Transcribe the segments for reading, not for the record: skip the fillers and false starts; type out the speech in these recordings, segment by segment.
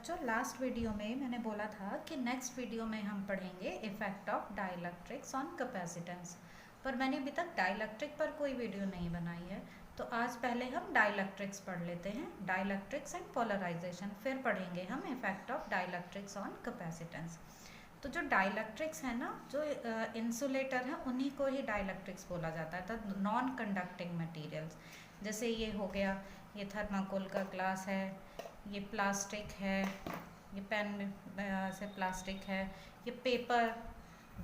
बच्चों last video में मैंने बोला था कि नेक्स्ट वीडियो में हम पढ़ेंगे effect of dielectrics on capacitance, पर मैंने अभी तक डाइलेक्ट्रिक पर कोई वीडियो नहीं बनाई है। तो आज पहले हम डाइलेक्ट्रिक्स पढ़ लेते हैं, डाइलेक्ट्रिक्स एंड पोलराइजेशन, फिर पढ़ेंगे हम effect of dielectrics on capacitance. तो जो डाइलेक्ट्रिक्स है ना, जो इंसुलेटर है, उन्हीं को ही डाइलेक्ट्रिक्स बोला जाता है, तो नॉन कंडक्टिंग मटेरियल्स। जैसे ये हो गया, ये थर्माकोल का ग्लास है, ये प्लास्टिक है, ये पेन से प्लास्टिक है, ये पेपर,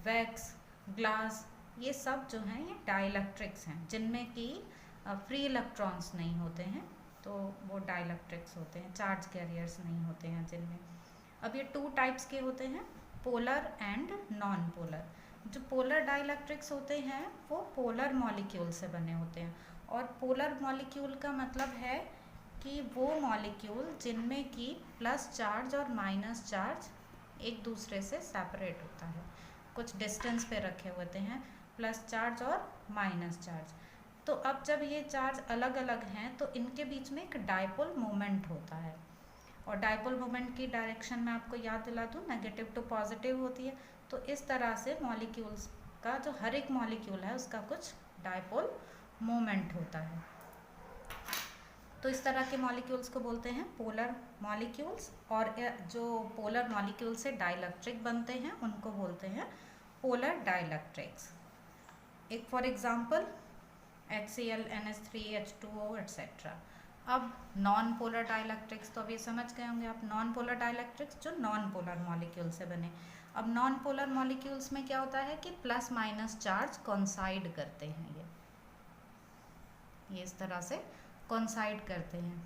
वैक्स, ग्लास, ये सब जो हैं ये डाइलेक्ट्रिक्स हैं, जिनमें कि फ्री इलेक्ट्रॉन्स नहीं होते हैं, तो वो डाइलेक्ट्रिक्स होते हैं, चार्ज कैरियर्स नहीं होते हैं जिनमें। अब ये टू टाइप्स के होते हैं, पोलर एंड नॉन पोलर। जो पोलर डाइलेक्ट्रिक्स होते हैं वो पोलर मॉलिक्यूल से बने होते हैं, और पोलर मॉलिक्यूल का मतलब है कि वो मॉलिक्यूल जिनमें कि प्लस चार्ज और माइनस चार्ज एक दूसरे से सेपरेट होता है, कुछ डिस्टेंस पे रखे होते हैं प्लस चार्ज और माइनस चार्ज। तो अब जब ये चार्ज अलग अलग हैं तो इनके बीच में एक डाइपोल मोमेंट होता है, और डाइपोल मोमेंट की डायरेक्शन में आपको याद दिला दूँ, नेगेटिव टू पॉजिटिव होती है। तो इस तरह से मॉलिक्यूल्स का, जो हर एक मॉलिक्यूल है उसका कुछ डाइपोल मोमेंट होता है। तो इस तरह के मॉलिक्यूल्स को बोलते हैं पोलर मॉलिक्यूल्स, और जो पोलर मॉलिक्यूल से डाइलेक्ट्रिक बनते हैं उनको बोलते हैं पोलर डाइलेक्ट्रिक्स। एक for example HCl, NH3, H2O etcetera. अब नॉन पोलर डाइलेक्ट्रिक्स तो अभी समझ गए होंगे आप, नॉन पोलर डाइलेक्ट्रिक्स जो नॉन पोलर मॉलिक्यूल से बने। अब नॉन पोलर मॉलिक्यूल्स में क्या होता है कि प्लस माइनस चार्ज कॉन्साइड करते हैं, ये इस तरह से कॉन्साइड करते हैं,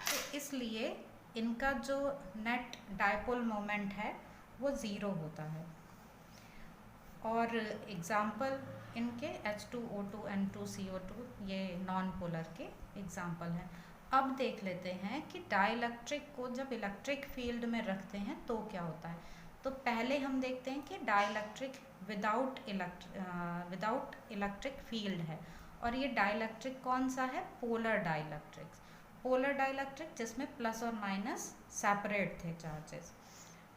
तो इसलिए इनका जो नेट डाइपोल मोमेंट है वो ज़ीरो होता है। और एग्जाम्पल इनके H2O2, N2CO2, ये नॉन पोलर के एग्जाम्पल हैं। अब देख लेते हैं कि डाइलेक्ट्रिक को जब इलेक्ट्रिक फील्ड में रखते हैं तो क्या होता है। तो पहले हम देखते हैं कि डाइलेक्ट्रिक विदाउट इलेक्ट्रिक फील्ड है, और ये डाइलेक्ट्रिक कौन सा है, पोलर डाइलेक्ट्रिक्स। पोलर डाइलेक्ट्रिक जिसमें प्लस और माइनस सेपरेट थे चार्जेस,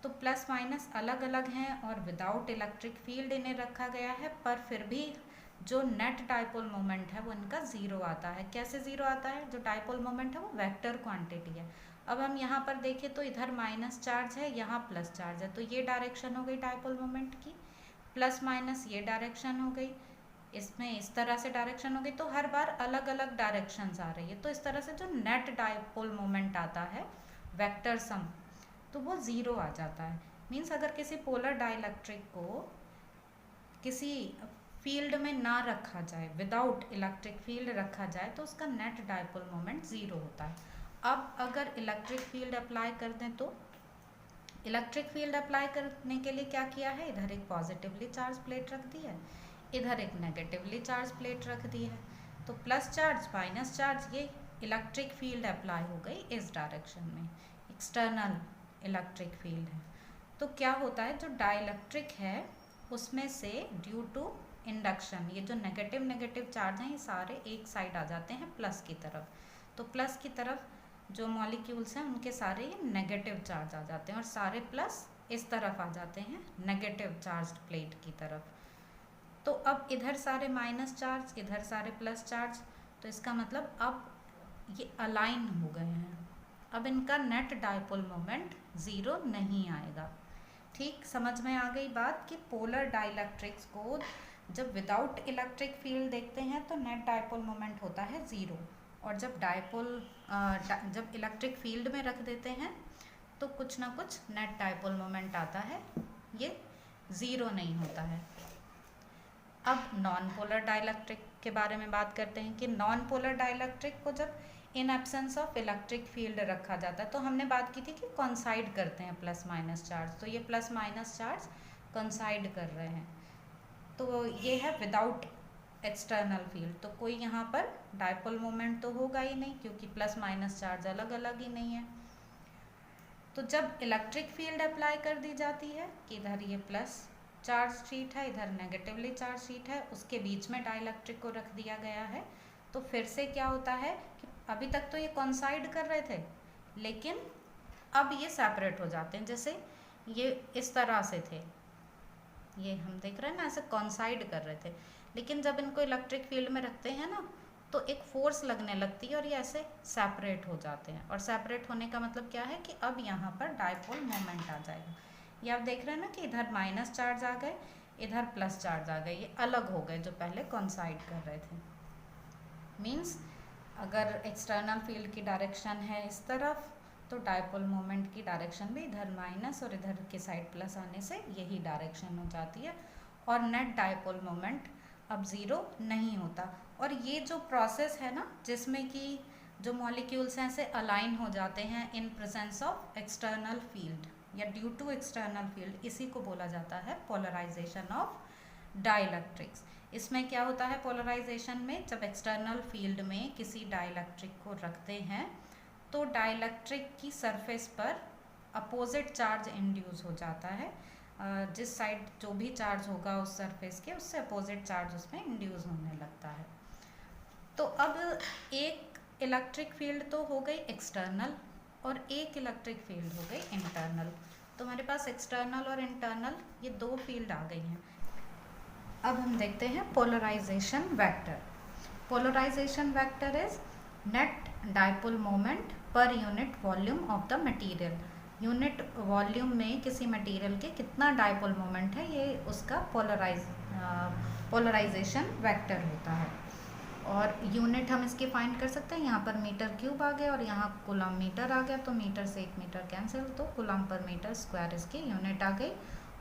तो प्लस माइनस अलग अलग हैं और विदाउट इलेक्ट्रिक फील्ड इन्हें रखा गया है, पर फिर भी जो नेट डाइपोल मोमेंट है वो इनका ज़ीरो आता है। कैसे ज़ीरो आता है, जो डाइपोल मोमेंट है वो वेक्टर क्वांटिटी है। अब हम यहाँ पर देखें तो इधर माइनस चार्ज है, यहाँ प्लस चार्ज है, तो ये डायरेक्शन हो गई डाइपोल मोमेंट की, प्लस माइनस ये डायरेक्शन हो गई, इसमें इस तरह से डायरेक्शन हो गई, तो हर बार अलग अलग डायरेक्शंस आ रही है। तो इस तरह से जो नेट डाइपोल मोमेंट आता है वेक्टर सम, तो वो ज़ीरो आ जाता है। मीन्स अगर किसी पोलर डाइलेक्ट्रिक को किसी फील्ड में ना रखा जाए, विदाउट इलेक्ट्रिक फील्ड रखा जाए, तो उसका नेट डाइपोल मोमेंट ज़ीरो होता है। अब अगर इलेक्ट्रिक फील्ड अप्लाई कर दें, तो इलेक्ट्रिक फील्ड अप्लाई करने के लिए क्या किया है, इधर एक पॉजिटिवली चार्ज प्लेट रख दी है, इधर एक नेगेटिवली चार्ज प्लेट रख दी है, तो प्लस चार्ज माइनस चार्ज, ये इलेक्ट्रिक फील्ड अप्लाई हो गई इस डायरेक्शन में, एक्सटर्नल इलेक्ट्रिक फील्ड है। तो क्या होता है, जो डाइलेक्ट्रिक है उसमें से ड्यू टू इंडक्शन, ये जो नेगेटिव नेगेटिव चार्ज हैं ये सारे एक साइड आ जाते हैं प्लस की तरफ। तो प्लस की तरफ जो मॉलिक्यूल्स हैं उनके सारे ये नेगेटिव चार्ज आ जाते हैं, और सारे प्लस इस तरफ आ जाते हैं नेगेटिव चार्ज प्लेट की तरफ। तो अब इधर सारे माइनस चार्ज, इधर सारे प्लस चार्ज, तो इसका मतलब अब ये अलाइन हो गए हैं, अब इनका नेट डाइपोल मोमेंट ज़ीरो नहीं आएगा। ठीक समझ में आ गई बात कि पोलर डाइलेक्ट्रिक्स को जब विदाउट इलेक्ट्रिक फील्ड देखते हैं तो नेट डाइपोल मोमेंट होता है ज़ीरो, और जब जब इलेक्ट्रिक फील्ड में रख देते हैं तो कुछ ना कुछ नेट डाइपोल मोमेंट आता है, ये ज़ीरो नहीं होता है। अब नॉन पोलर डाइलेक्ट्रिक के बारे में बात करते हैं कि नॉन पोलर डाइलेक्ट्रिक को जब in absence of electric field रखा जाता है, तो हमने बात की थी कि कॉन्साइड करते हैं प्लस माइनस चार्ज, तो ये प्लस माइनस चार्ज कॉन्साइड कर रहे हैं, तो ये है विदाउट एक्सटर्नल फील्ड, तो कोई यहाँ पर डाइपोल मोमेंट तो होगा ही नहीं, क्योंकि प्लस माइनस चार्ज अलग अलग ही नहीं है। तो जब इलेक्ट्रिक फील्ड अप्लाई कर दी जाती है कि इधर ये प्लस चार्ज शीट है, इधर नेगेटिवली चार्ज शीट है, उसके बीच में डाइलेक्ट्रिक को रख दिया गया है, तो फिर से क्या होता है कि अभी तक तो ये कॉन्साइड कर रहे थे, लेकिन अब ये सेपरेट हो जाते हैं। जैसे ये इस तरह से थे, ये हम देख रहे हैं ना, ऐसे कॉन्साइड कर रहे थे, लेकिन जब इनको इलेक्ट्रिक फील्ड में रखते हैं ना तो एक फोर्स लगने लगती है और ये ऐसे सेपरेट हो जाते हैं। और सेपरेट होने का मतलब क्या है कि अब यहाँ पर डायपोल मोमेंट आ जाएगा। ये आप देख रहे हैं ना कि इधर माइनस चार्ज आ गए, इधर प्लस चार्ज आ गए, ये अलग हो गए जो पहले कॉन्साइड कर रहे थे। मीन्स अगर एक्सटर्नल फील्ड की डायरेक्शन है इस तरफ तो डायपोल मोमेंट की डायरेक्शन भी इधर माइनस और इधर की साइड प्लस आने से यही डायरेक्शन हो जाती है और नेट डायपोल मोमेंट अब ज़ीरो नहीं होता। और ये जो प्रोसेस है ना जिसमें कि जो मॉलिक्यूल्स हैं ऐसे अलाइन हो जाते हैं in presence of external field या ड्यू टू एक्सटर्नल फील्ड, इसी को बोला जाता है पोलराइजेशन ऑफ डाइलेक्ट्रिक्स। इसमें क्या होता है पोलराइजेशन में, जब एक्सटर्नल फील्ड में किसी डाइलेक्ट्रिक को रखते हैं तो डाइलेक्ट्रिक की सरफेस पर अपोजिट चार्ज इंड्यूस हो जाता है। जिस साइड जो भी चार्ज होगा उस सरफेस के, उससे अपोजिट चार्ज उसमें इंड्यूस होने लगता है। तो अब एक इलेक्ट्रिक फील्ड तो हो गई एक्सटर्नल और एक इलेक्ट्रिक फील्ड हो गई इंटरनल। तो हमारे पास एक्सटर्नल और इंटरनल ये दो फील्ड आ गई हैं। अब हम देखते हैं polarisation vector. Polarisation vector is net dipole moment per unit volume of the material. Unit volume में किसी मटेरियल के कितना डायपोल मोमेंट है, ये उसका पोलराइजेशन वेक्टर होता है। और यूनिट हम इसकी फाइंड कर सकते हैं, यहाँ पर मीटर क्यूब आ गया और यहाँ कूलम मीटर आ गया, तो मीटर से एक मीटर कैंसिल, तो कूलम पर मीटर स्क्वायर इसकी यूनिट आ गई।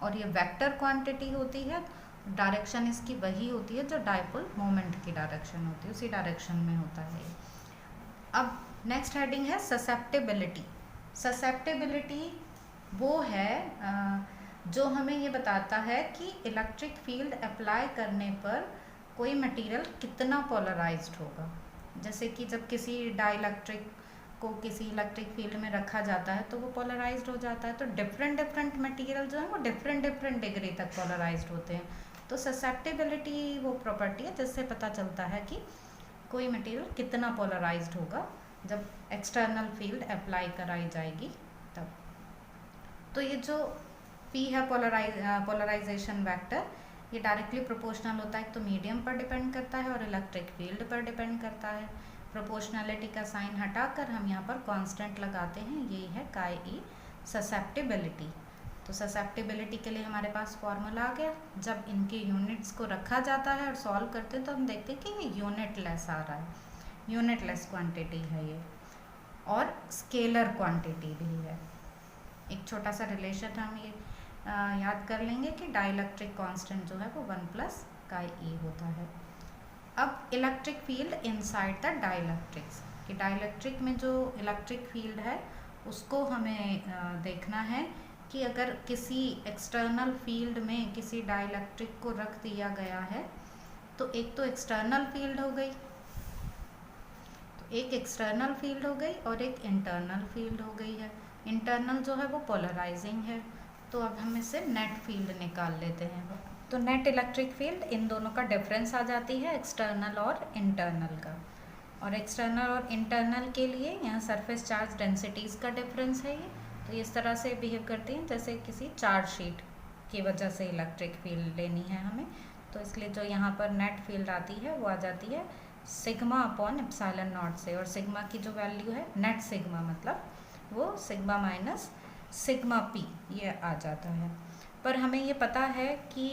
और ये वेक्टर क्वांटिटी होती है, डायरेक्शन इसकी वही होती है जो डायपोल मोमेंट की डायरेक्शन होती है, उसी डायरेक्शन में होता है। अब नेक्स्ट हेडिंग है ससेप्टिबिलिटी। ससेप्टिबिलिटी वो है जो हमें ये बताता है कि इलेक्ट्रिक फील्ड अप्लाई करने पर कोई मटेरियल कितना पोलराइज्ड होगा। जैसे कि जब किसी डाइलेक्ट्रिक को किसी इलेक्ट्रिक फील्ड में रखा जाता है तो वो पोलराइज्ड हो जाता है। तो डिफरेंट मटेरियल जो है वो डिफरेंट डिग्री तक पोलराइज्ड होते हैं। तो ससेप्टिबिलिटी वो प्रॉपर्टी है जिससे पता चलता है कि कोई मटेरियल कितना पोलराइज्ड होगा जब एक्सटर्नल फील्ड अप्लाई कराई जाएगी तब। तो ये जो P है पोलराइजेशन वेक्टर, ये डायरेक्टली प्रोपोर्शनल होता है, तो मीडियम पर डिपेंड करता है और इलेक्ट्रिक फील्ड पर डिपेंड करता है। प्रोपोर्शनलिटी का साइन हटाकर हम यहाँ पर कांस्टेंट लगाते हैं, यही है काई ई ससेप्टिबिलिटी। तो ससेप्टिबिलिटी के लिए हमारे पास फॉर्मूला आ गया। जब इनके यूनिट्स को रखा जाता है और सॉल्व करते हैं तो हम देखते हैं कि ये यूनिट लेस आ रहा है, यूनिट लेस क्वांटिटी है ये, और स्केलर क्वांटिटी भी है। एक छोटा सा रिलेशन हम ये याद कर लेंगे कि डाइलेक्ट्रिक कांस्टेंट जो है वो 1 प्लस काई ई होता है। अब electric field inside the dielectrics, कि डाइलेक्ट्रिक में जो इलेक्ट्रिक फील्ड है उसको हमें देखना है कि अगर किसी एक्सटर्नल फील्ड में किसी डाइलेक्ट्रिक को रख दिया गया है तो एक तो एक्सटर्नल फील्ड हो गई, तो एक एक्सटर्नल फील्ड हो गई और एक इंटरनल फील्ड हो गई है। इंटरनल जो है वो पोलराइजिंग है, तो अब हम इसे नेट फील्ड निकाल लेते हैं। तो नेट इलेक्ट्रिक फील्ड इन दोनों का डिफरेंस आ जाती है एक्सटर्नल और इंटरनल का। और एक्सटर्नल और इंटरनल के लिए यहाँ सरफेस चार्ज डेंसिटीज़ का डिफरेंस है ये, तो इस तरह से बिहेव करती हैं जैसे किसी चार्ज शीट की वजह से इलेक्ट्रिक फील्ड लेनी है हमें। तो इसलिए जो यहाँ पर नेट फील्ड आती है वो आ जाती है सिग्मा अपॉन एप्सिलॉन नॉट से, और सिग्मा की जो वैल्यू है नेट सिग्मा मतलब वो सिग्मा माइनस सिग्मा पी ये आ जाता है। पर हमें ये पता है कि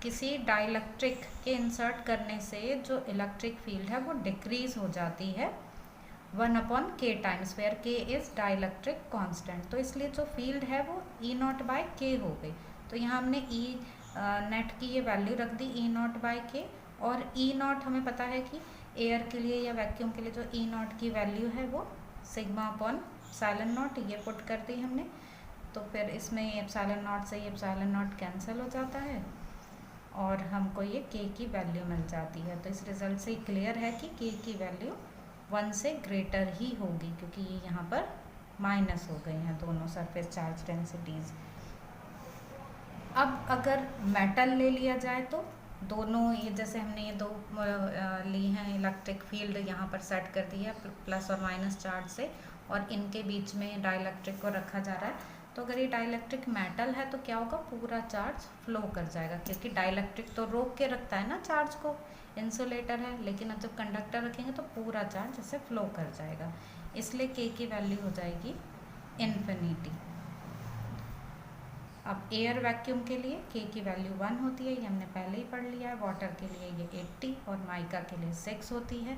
किसी डाइलेक्ट्रिक के इंसर्ट करने से जो इलेक्ट्रिक फील्ड है वो डिक्रीज हो जाती है 1 अपॉन के टाइम्स, वेयर के इज़ डाइलेक्ट्रिक कांस्टेंट। तो इसलिए जो फील्ड है वो ई नॉट बाय के हो गई। तो यहाँ हमने ई नेट की ये वैल्यू रख दी ई नॉट बाय के, और ई नॉट हमें पता है कि एयर के लिए या वैक्यूम के लिए जो ई नॉट की वैल्यू है वो सिग्मा अपॉन एप्सिलॉन नॉट, ये पुट कर दी हमने। तो फिर इसमें एप्सिलॉन नॉट से ये एप्सिलॉन नॉट कैंसिल हो जाता है और हमको ये के की वैल्यू मिल जाती है। तो इस रिज़ल्ट से क्लियर है कि के की वैल्यू 1 से ग्रेटर ही होगी, क्योंकि ये यहाँ पर माइनस हो गई हैं दोनों सरफेस चार्ज डेंसिटीज़। अब अगर मेटल ले लिया जाए तो दोनों ये जैसे हमने ये दो ली हैं इलेक्ट्रिक फील्ड यहाँ पर सेट कर दी है प्लस और माइनस चार्ज से, और इनके बीच में डाइलेक्ट्रिक को रखा जा रहा है। तो अगर ये डाइलेक्ट्रिक मेटल है तो क्या होगा, पूरा चार्ज फ्लो कर जाएगा, क्योंकि डाइलेक्ट्रिक तो रोक के रखता है ना चार्ज को, इंसुलेटर है, लेकिन अब जब कंडक्टर रखेंगे तो पूरा चार्ज ऐसे फ्लो कर जाएगा, इसलिए के की वैल्यू हो जाएगी इन्फिनिटी। अब एयर वैक्यूम के लिए के की वैल्यू 1 होती है, ये हमने पहले ही पढ़ लिया है। वाटर के लिए ये 80 और माइका के लिए 6 होती है।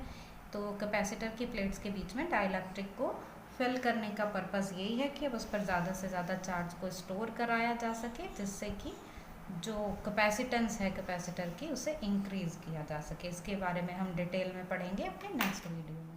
तो कैपेसिटर की प्लेट्स के बीच में डाइलेक्ट्रिक को फिल करने का पर्पज़ यही है कि अब उस पर ज़्यादा से ज़्यादा चार्ज को स्टोर कराया जा सके, जिससे कि जो कैपेसिटेंस है कैपेसिटर की उसे इंक्रीज़ किया जा सके। इसके बारे में हम डिटेल में पढ़ेंगे अपने नेक्स्ट वीडियो में।